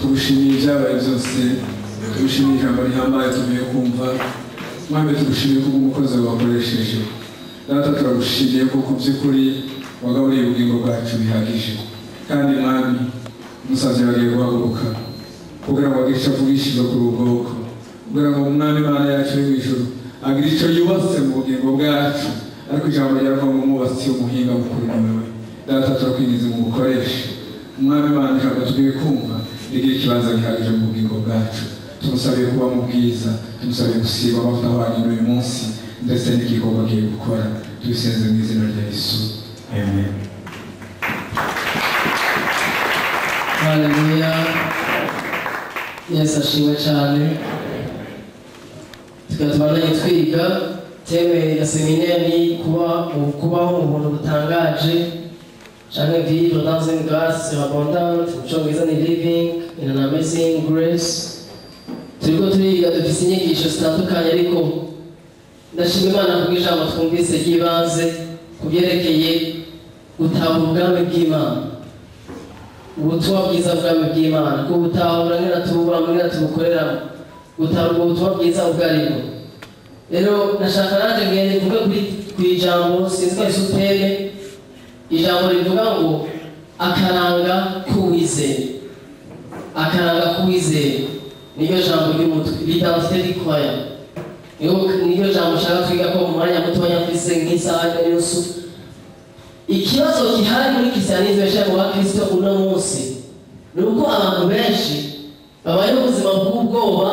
tugushimiye ibyabaye byose, tugushimiye ijambo rihambaye tugiye kumva, mwami tugushimiye ko umukozi wakoresheje. Data turagushimiye ko ku by'ukuri wagaburiye ubugingo bwacu bihagije, kandi mwami umusazi bagiye guhaguruka kugira ngo agishe avugishijwe kuri ubu bwoko, kugira ngo umwami Imana yacu yo mu ijuru agire icyo yubatse mu bugingo bwacu, ariko ijambo ryavuga ngo umwubatsi w'umuhinga mukuru ni wewe. Data turakwinjiza mu bukoreshe umwami Imana, ijambo tugiye kumva rigira ikibanza gihagije mu bugingo bwacu. Tumusabiye kuba mu bwiza, tumusabiye gusiba amavuta ahwanye n'uyu munsi ndetse n'igikorwa agiye gukora, tubisenze mu izina rya Yesu, amen. Haleluya, Yesu ashimwe cyane. Tugatubandanye twiga teme ya seminari kubaho mu buntu butangaje, cyangwa vivre dans une grâce surabondante, mu cyongereza ni living in an amazing grace. Turiko turiga dufise inyigisho zitandukanye, ariko ndashima Imana kubw'ijambo twumvise ry'ibanze ku byerekeye gutahura ubwami bw'Imana, ubutumwa bwiza bw'ubwami bw'Imana, ko butahura ngena tububamo ngena tubukoreramo, gutahura ubwo butumwa bwiza ubwo aribwo. Rero ndashaka nanjye ngende mvuge ku ijambo sinzi ko isuteme, ijambo rivuga ngo akaranga k'uwizera. Akaranga k'uwizera niyo jambo ry'umutwe, l'identité du croyant. Niyo jambo nshaka twiga ko mu mwanya mutoya mfise nk'isaha yose. Ikibazo gihari muri Kristianisme cyangwa wa Kristo uno munsi ni uko abantu benshi babaye ubuzima bw'ubwoba,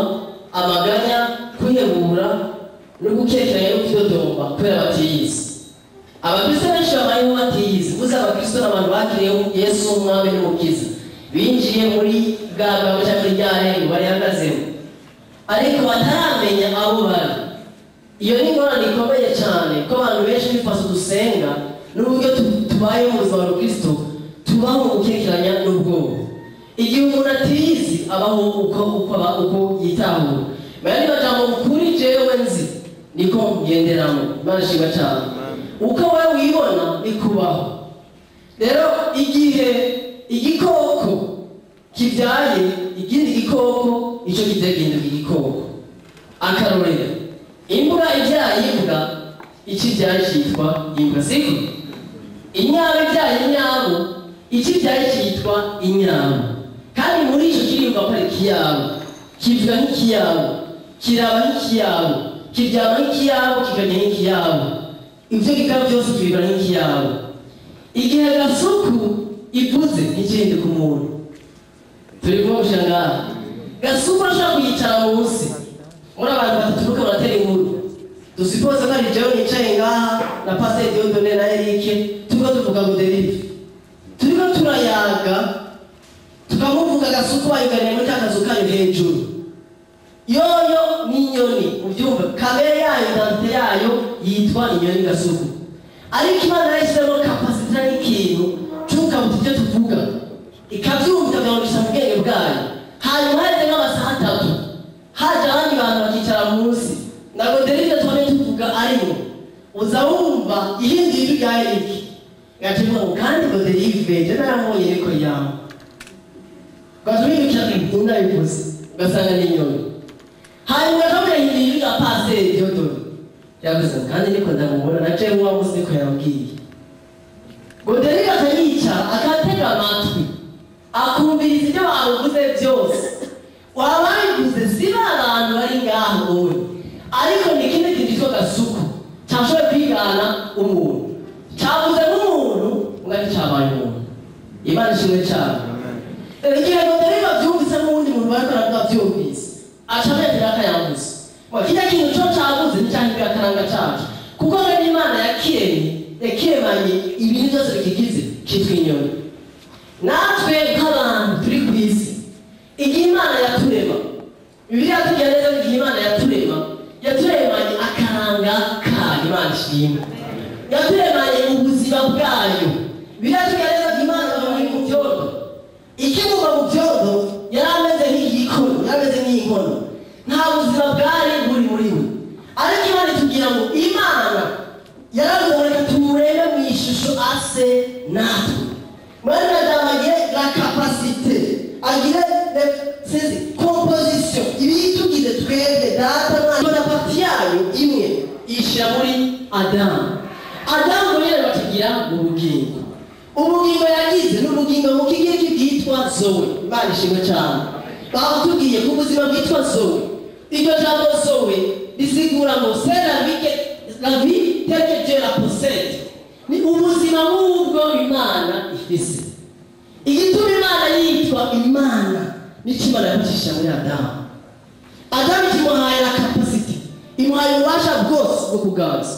amaganya, kwihebura no gukekeranya no kwidodomba kubera batiyizi. Abakristo benshi babayeho batiyizi. Gusa abakristo n'abantu bakiriye Yesu umwami n'umukiza, binjiye muri bwagabo cyangwa ryarembo bari hagazemo, ariko bataramenya abo bari. Iyo ni ingorane ikomeye cyane, ko abantu benshi bifaso dusenga n'uburyo tubayeho mu buzima bwa Kristo, tubaho mu gukekeranya n'ubwoba. Igihe umuntu atiyizi abaho uko yitahura. Bari bajambo kuri jewe nzi niko ngenderamo. Imana ishimwe cyane. Uko wowe wibona nikubaho. Rero igihe igikoko kibyaye ikindi gikoko, icyo kizahinduka igikoko. Akarorero, imbwa ibyaye imbwa, ikibyaye cyitwa imbwa, siko? Inyabo ibyaye inyabo, ikibyaye cyitwa inyabo. Kandi muri icyo kirimba ko ari ikiyabo, kivuga nk'ikiyabo, kiraba nk'ikiyabo, kiryama nk'ikiyabo, kikajya nk'ikiyabo. Ibyo bikaba byose kibibwa nk'ikiyabo. Igihe gasuku ivuze nk'ikindi ku muntu, turi kumva ngaha. Gasuku ashaka kuyicara munsi, muri abantu batatu buka baratera inkuru. Dusipoze ko ari jewe nicaye ngaha na Pastor Diodone na Eric, turiko tuvuga ngo derive, turiko turayaga, tukamuvuga Gasuku wayiganiye muri kakazu kayo hejuru. Yoyo ni inyoni, ubyumva, kamere yayo, identite yayo yitwa inyoni Gasuku. Ariko Imana yahisemo kapasite n'ikintu cy'ukabuta ibyo tuvuga, ikabyumva ikabyonisha mu bwenge bwayo. Hanyuma haheze nk'amasaha 3 haje abandi bantu bakicara munsi, ntabwo derive twari tuvuga arimo, uza wumva ihinduye ijwi rya Eric gacivuga ngo kandi ngo derive je naramuye ariko yawe gazubirikira nkunda bivuze ugasanga ni inyoni. Hanyuma kamwe ihinduye ijwi rya Pastor Diodone yavuze kandi niko ndamubona na jewe wa munsi niko yambwiye ngo derive atayica akatega amatwi akumviriza ibyo bavuze byose. Wabayivuze siba abantu bari ngaho wowe, ariko ni ikindi kintu cyitwa Gasuku cyashoboye kwigana umuntu, cyavuze nk'umuntu ugati cyabaye umuntu. Imana ishimwe cyane. Igihe ngo derive byumvise nk'undi muntu bariko aravuga byumvise, acamye akayambuza ngo kijya kintu cyo cyavuze n'icyahinduye akaranga cyacu, kuko rero Imana yakiremanye ibintu byose bikigize cyitwa inyoni. Natwe nk'abantu turi ku isi, igihe Imana yaturema, Bibiliya tugira neza igihe Imana yaturemanye akaranga kayo. Imana ishimwe. yaturemanye ubuzima bwayo. Biratugaragaza Imana bari mu byondo. Ikimuva mu byondo yarameze nk'igikono, yarameze nk'inkono. Nta buzima bwari buri muri we. Ariko Imana itubwira ngo Imana yaramureka tumurebe mu ishusho ase natwe. Mwene Adamu agire la capacité, agire composition, ibitugize twebwe data na parti yayo imwe ishira muri Adamu. Adamu rero batugira ubugingo. Ubugingo yagize n'ubugingo mu kigiriki bwitwa Zoe. Imana ishimwe cyane. Batubwiye ku buzima bwitwa Zoe. Iryo jambo Zoe risigura ngo c'est la vie telle que Dieu la possède. Ni ubuzima bw'ubwo Imana ifise. Igituma Imana yitwa Imana n'ikimana yamucisha muri Adamu. Adamu kimuhaye la capacity, imuhaye ububasha bwose bwo kuganza.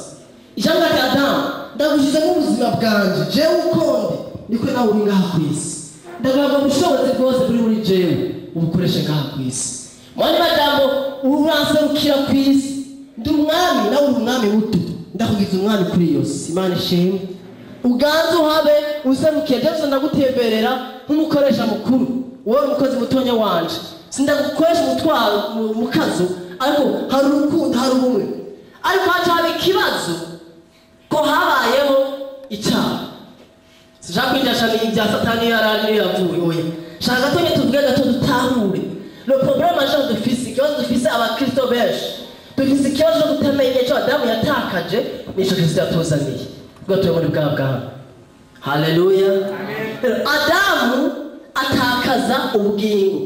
Ijambo rya Adamu ndagushize mu buzima bwanje jewe ukonde niko nawe uri ngaha ku isi. Ndagaga ubushobozi bwose buri muri jewe ubukoreshe ngaha ku isi. Mwani majambo uranserukira ku isi. Ndi umwami nawe uri umwami muto. Ndakugize umwami kuri yose. Imana ishimwe. Uganze uhabe userukiye Jackson ndagutemberera nk'umukoresha mukuru. Wowe umukozi mutonya wanje. Sindagukoresha umutwaro mu kazo ariko hari urukundo hari ubumwe. Ariko hacaba ikibazo ko habayeho icyaha. Sija kwinjasha n'ibya Satani yarari yavuye oya. Shaka tonye tuvuge gato dutahure. Le problème majeur de physique, de physique abakristo benshi. Dufise ikibazo cyo kutamenya icyo Adamu yatakaje n'icyo Kristo yatuzaniye. Ubwo turi muri bwa bwa. Haleluya. Amen. Adamu atakaza ubugingo.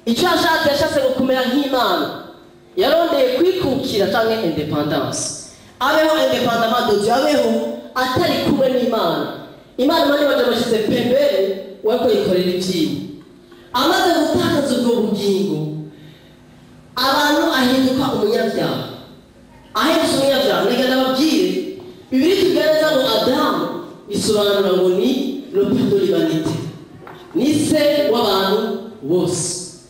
Icyo yashatse kumera nk'Imana. Yarondeye kwikukira cyangwa independence. Abeho independent de Dieu, abeho atari kumwe n'Imana. Imana mani bajamashyize pembere wako yikorera ibyiwe. Amaze gutakaza ubwo bugingo, abantu ahinduka umunyabyaha. Ahindutse umunyabyaha, reka ndababwire, Bibiri tugaragaza ngo Adamu bisobanura ngo ni le père de l'humanité. Ni se w'abantu bose.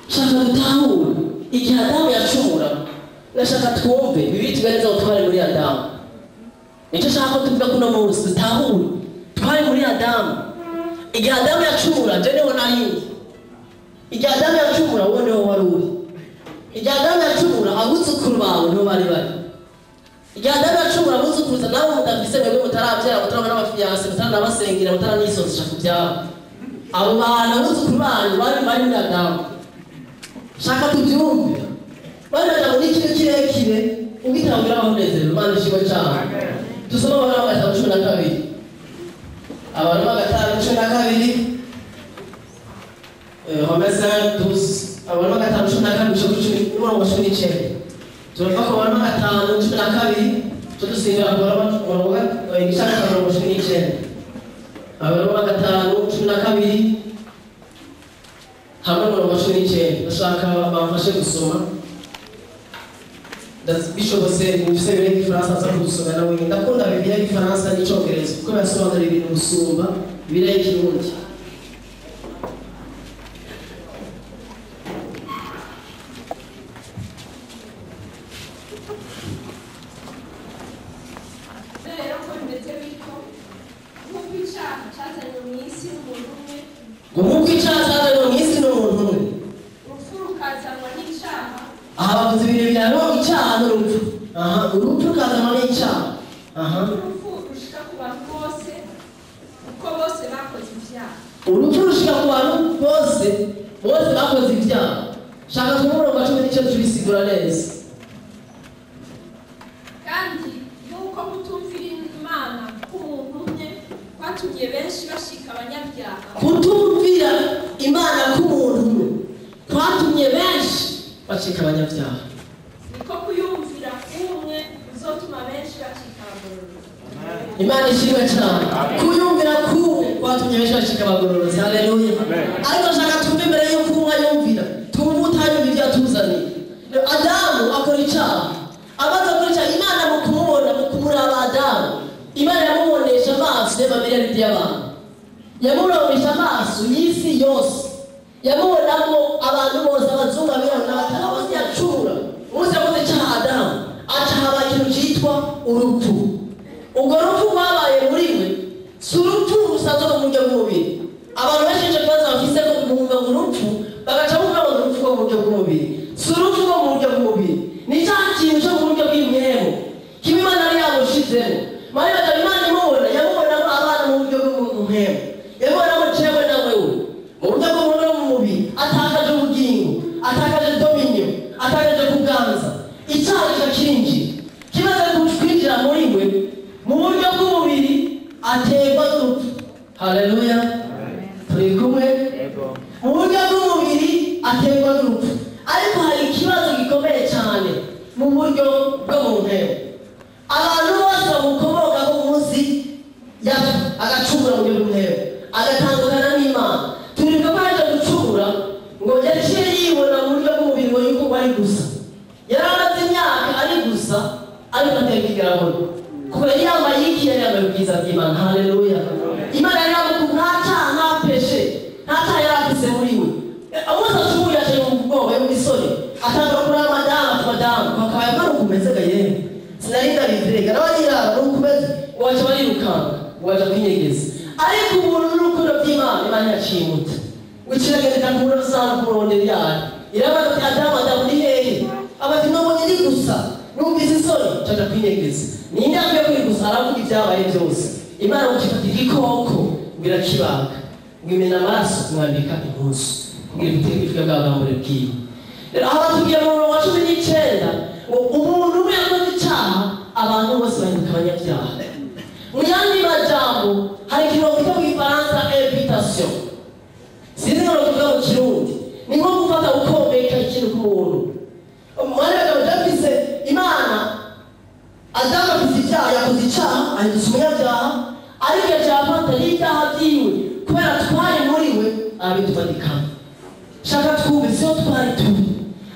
Shaka dutahure, igihe Adamu yacumura, nashaka twumve, Bibiri tugaragaza ngo twari muri Adamu. Nicyo shaka tuvuga kuno munsi, dutahure, twari muri Adamu. Igihe Adamu yacumura, je niho nari. Igihe Adamu yacumura, wowe niho wari uri. Igihe Adamu yacumura, abuzukuru bawe niho bari bari. Igihe Adamu yacumura, abuzukuruza nawe mudafise mwebwe mutarabyara, mutarabona n'abafiyanse, mutaranabasengera, mutaranisozesha ku byabo. Abo bantu abuzukuru banyu bari muri Adamu. Shaka tubyumve. Bari bajya muri ikintu kirekire, ugitangira bahunezero, Imana ishimwe cyane. Dusoma Abaroma gatanu cumi na kabiri. Abaroma gatanu cumi na kabiri. Romains 5:12. Abaroma gatanu cumi na kabiri n'umurongo cumi n'icyenda. Turava ku Abaroma gatanu cumi na kabiri, tudusingira ku Abaroma igishaka umurongo cumi n'icyenda. Abaroma gatanu cumi na kabiri hamwe n'umurongo cumi n'icyenda. Ndashaka bamfashe gusoma. Bishobotse mufise bibiri y'igifaransa aza kudusomera nawe. Ndakunda Bibiliya y'igifaransa n'icyongereza kuko birasobanura ibintu gusumba Bibiliya y'ikirundi. Nk'uko icyaha cyazanywe mu isi n'umuntu umwe. Urupfu rukazanwa n'icyaha. Aha bavuze ibintu bibiri, icyaha n'urupfu. Urupfu rukazanwa n'icyaha. Urupfu rushika ku bantu bose kuko bose bakoze ibyaha. Urupfu rushika ku bantu bose bakoze ibyaha. Shaka twumve umurongo wa 19 tubisigura neza. Kandi nuko mutumvira Imana k'umuntu umwe kwatumye benshi bashika abanyabyaha. Kutumvira Imana k'umuntu umwe kwatumye benshi bashika abanyabyaha. Niko kuyumvira umwe uzotuma benshi bashika abagororotsi. Imana ishimwe cyane. Kuyumvira kumwe kwatumye benshi bashika abagororotsi. Haleluya. Ariko shaka tumve mbere yo kumva yumvira. Tumve utayumvira ibyo atuzaniye. Adamu akora icyaha. Amaze gukora icyaha, Imana mu kumubona mu kumuraba Adamu, Imana yamubonesha amaso y'amamiliyoni y'abantu. Yamubonesha amaso y'isi yose. Yamubonamo abantu bose abazungu abirabura n'abatari abanyacura. Uze akoze icyaha Adamu, aca haba ikintu cyitwa urupfu. urupfu. Ubwo rupfu rwabaye muri we si urupfu rusanzwe mu buryo bw'umubiri. Abantu benshi ikibazo bafise ko bumva ngo urupfu bagaca bumva ngo urupfu rwo mu buryo bw'umubiri. Si urupfu rwo mu buryo bw'umubiri, ni cya kintu cyo mu buryo bw'imwemu kiba Imana yari yamushizemo. Mariya Imana imubona yamubonamo abana mu buryo bw'umwemu, yamubonamo cewe na wewe mu buryo bw'umuntu wo mu mubiri. Atakaje ubugingo, atakaje dominion, atakaje kuganza, icyaha kikinjira kimaze kwinjira muri we mu buryo bw'umubiri, aterwa n'urupfu. Haleluya, turi kumwe. Mu buryo bw'umubiri aterwa n'urupfu, ariko hari ikibazo gikomeye cyane mu buryo bwo mu ntebe. Abantu bose bamukomoka ko munsi agacumura mu buryo bw'intebe, agatandukana n'Imana. Turibuka ko yaje gucumura ngo yaciye yibona mu buryo bw'umubiri ngo yuko ari gusa. Yari amaze imyaka ari gusa, ariko atakigaragara kuko yari yambaye iki, yari yambaye ubwiza bw'Imana. Haleluya. Imana yari yamukunda nta cyaha nta peshe, nta cyaha yari afise muri we. Amaze acumuye yaje mu bwoba y'umusore, atanga kuri madamu bakaba barukumeze gayene. Sinarinda bivrega n'abanyirara n'ukumeze ngo waje barirukanga ngo waje kwinyegeza. Ariko ubuntu n'urukundo by'Imana, Imana yacimuta wikiragenda kumura sana kurondera yari irabati Adamu ni hehe, abati nobonye ni gusa numvise isoni caja kwinyegeza. Ninde akwiye kwigusa aravuga ibyabaye byose. Imana ukifata igikoko birakibaga ngimena amaraso mwandika impuzu kugira utegeke bw'abambure bwiwe. Rero aho tugiye mu murongo wa 19 ngo umuntu umwe yakoze icyaha abantu bose bahinduka abanyabyaha. Mu yandi majambo hari ikirongo cyo mu Gifaransa imputation, sinzi ngo tuvuga mu Kirundi, ni nko gufata ukomeka ikintu ku muntu. Umwana akabafise Imana Adamu afise icyaha, yakoze icyaha ahindutse umunyabyaha, ariko yacafata n'ibyaha byiwe kubera twari muri we arabitufatikana. Shaka twumvise iyo twari turi,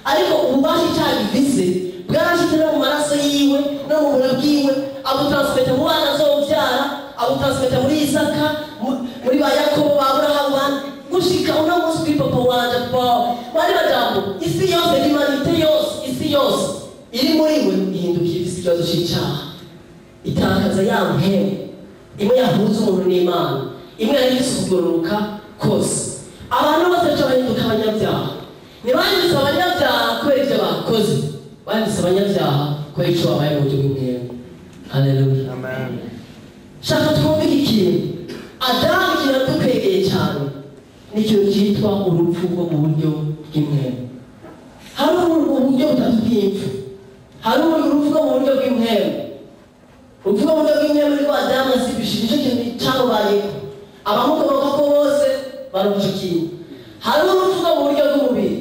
ariko ububasha icyaha gifise bwarashyize no mu maraso yiwe no mu bura bwiwe, abutranspeta mu bana azobyara, abutranspeta muri Isaka, muri ba Yakobo, ba Aburahamu, gushika uno munsi kuri papa wanje Paul. Bari bajambo isi yose, l'humanité yose, isi yose iri muri we ihindukiye ifise ikibazo c'icyaha, itakaza ya mpemu imwe yahuza umuntu n'Imana, imwe yahise kugororoka kose. Abantu bose baca bahinduka abanyabyaha. Ntibahindutse abanyabyaha kubera ibyo bakoze, bahindutse abanyabyaha kubera icyo babaye mu buryo bw'intego. Haleluya, amen. Shaka twumve ikintu Adamu kiradukwegeye cyane, ni ikintu cyitwa urupfu rwo mu buryo bw'intego. Hari uburyo butatu bw'impfu. Hari urupfu rwo mu buryo bw'intego. Urupfu rwo mu buryo bw'intego ni rwa Adamu yasibishije icyo kintu cyamubayeho, abamukomoka ko bose barucikiye. Hari urupfu rwo mu buryo bw'umubiri,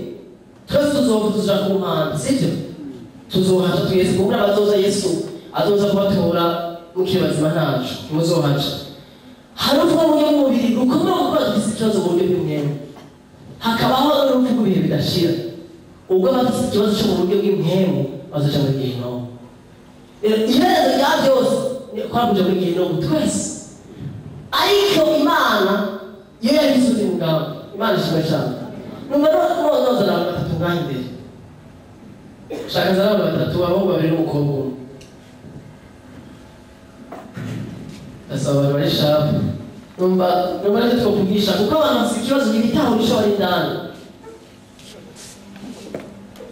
twese tuzovuza ku mpande, sibyo? Tuzohaca twese kuko abazoza Yesu azoza kubatora mukiri bazima ntacu muzohaca. Hari urupfu rwo mu buryo bw'umubiri rukomeye kuko dufise ikibazo mu buryo bw'imwemu. Hakabaho n'urupfu rw'ibihe bidashira, ubwo bafise ikibazo cyo mu buryo bw'imwemu bazoca muri Gehinomu. Iherezo rya byose kwakuja muri Gehinomu twese, ariko Imana iyo yabize uzi mugambi. Imana ishimwe cyane. Numva noza abantu batatu ngaho imbere, shaka nzara abantu batatu, abahungu babiri n'umukobwa umwe. Ndasaba abantu bari shapu, numva ariko twokugisha kuko abantu bafite ikibazo gibitahurisha bari indani.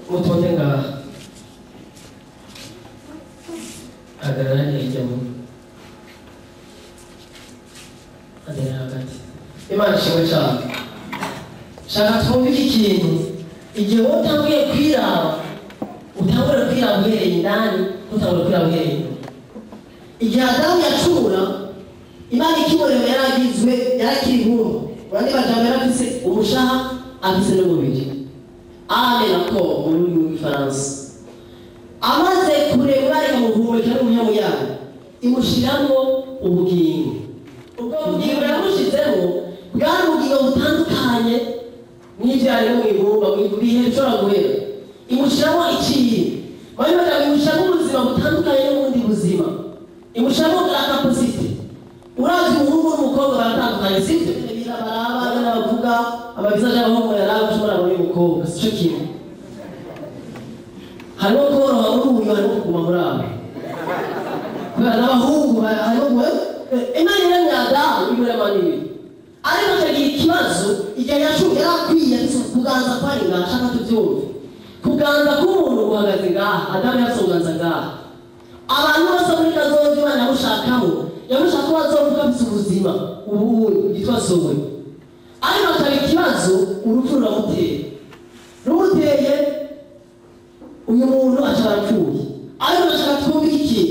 Mutonde ngaha, hagarara hirya mu hagarara hagati. Imana ishimwe cyane. Shaka twumve iki kintu, igihe wowe utanguye kwiraba, utangura kwiraba uhereye indani, utangura kwiraba uhereye inyuma. Igihe Adamu yacumura, Imana ikiborewe yaragizwe, yarakiri nk'umuntu. Abandi bajambo yarafise umushaha, afise n'umubiri. Amen ako mu rurimi rw'Igifaransa. Amaze kureba ikamuhumekera n'umuhemu yayo, imushiramwo ubugingo. Ubwo bugingo yamushizemo bwari ubugingo butandukanye n'ivyari mu ibumba mu bihe bishobora guhera. Imushiramo ikiyi, bari bajya imushiramo ubuzima butandukanye n'ubundi buzima. Imushiramo capacity. Urazi umuhungu n'umukobwa baratandukanye, sibyo? Baraba n'abavuga ababizaje abahungu yaraba ushobora muri umukobwa, sico kimwe. Hano koroha n'ubuyo hano kuguma muri abo. kubera n'abahungu harimo imana iranyadamu imurema n'ibiri ariko akagira ikibazo igihe yashuka yarakwiye kuganza kwari ngaha ashaka tubyumve kuganza k'umuntu guhagaze ngaha adamu yasoganza ngaha abantu bose muri kazoza imana yamushakaho yamushaka ko bazovuga afite ubuzima ubundi yitwa sowe ariko akaba ikibazo urupfu rumuteye uyu muntu aca arapfuye ariko bashaka twumva iki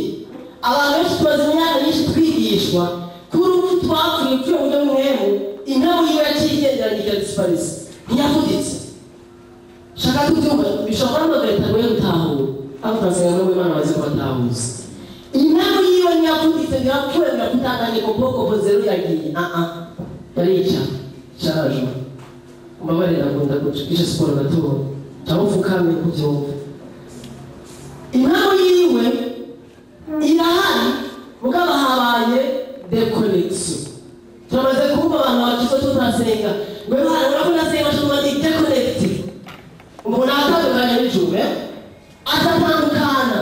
abantu benshi tumaze imyaka myinshi twigishwa ko urupfu twapfuye upfuye mu buryo bumwemu intabo yiwe yacigenderanye ikadisiparisa ntiyavuditse shaka tubyumva bishobora no leta ngo gutahura aho twasanga no Imana bazi kubatahuza intabo yiwe ntiyavuditse birapfuye birakutanganye ku bwoko zero yagiye yarica cyaraje umbabarira ngo ndagucisha siporo gatoya cyangwa ufukame kubyumva intabo yiwe irahari mugabo habaye deconnection turamaze kumva abantu bakizo tutasenga ngo hari urabona senga cyuma ni deconnected umuntu atandukanye n'ijuru atatandukana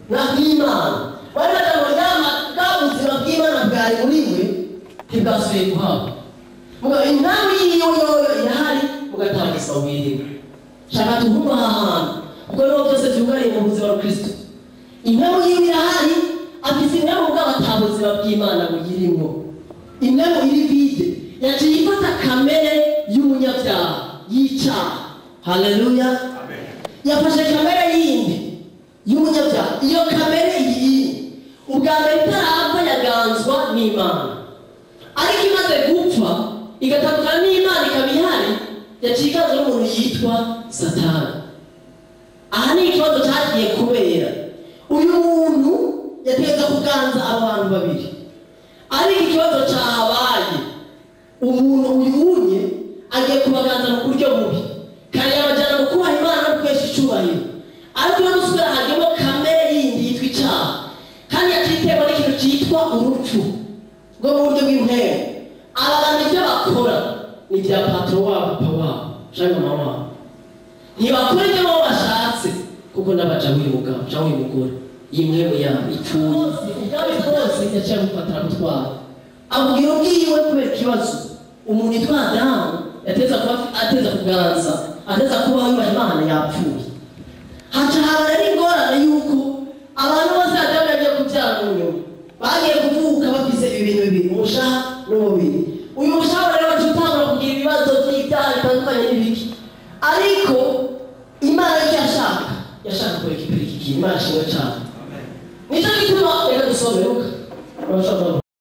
na Imana wenda ndabona bw'ubuzima bw'Imana bwari muri we ntibwasubiye guhabwa mugabo intabo yiwe irahari mugatangisa ubwiriwe shaka tuhumva ahantu ubwo rero byose byugariye mu buzima bwa Kristo intabo yiwe irahari afise intabo mugabo atabuzima bw'Imana bugirimo intabo iri vide yaciye ifata kamere y'umunyabyaha y'icyaha haleluya amen yafashe kamere yindi y'umunyabyaha iyo kamere iyi ubwa mbere itarapfa yaganzwa n'Imana ariko imaze gupfa igatandukana n'Imana ikaba ihari yaciye ikanzwe n'umuntu yitwa Satani aha ni ikibazo cyagiye kubera uyu muntu yategeka kuganza abantu babiri ariko ikibazo cyahabaye umuntu uyunye agiye kubaganza mu buryo bubi kandi yabajyana mu kubaha Imana no kwesha icyubahiro ariko iyo dusubira hagemo kamere yindi yitwa icyaha kandi yakitewe n'ikintu cyitwa urupfu rwo mu buryo bw'intero abantu ibyo bakora ni ibya patro wabo papa wabo cyangwa mama wabo ntibakora ibyo baba bashatse kuko n'abaca w'uyu mugabo cyangwa uyu mugore yimwe yabo ipfuye ubwabo bwose yaciye gufatira gutwara abubwira ubwiwe kubera ikibazo umuntu yitwa Adamu ateza kuganza ateza kubaho yubaha Imana yapfuye haca habara n'ingorane yuko abantu bose Adamu yagiye kubyara mu nyuma bagiye kuvuka bafise ibintu bibiri umushaha n'umubiri uyu mushaha rero batutangura kugira ibibazo by'ibyaha bitandukanye n'ibiki ariko Imana icyo yashaka kureka iki Imana ishimwe cyane nicyo gituma reka dusome Luka urashobora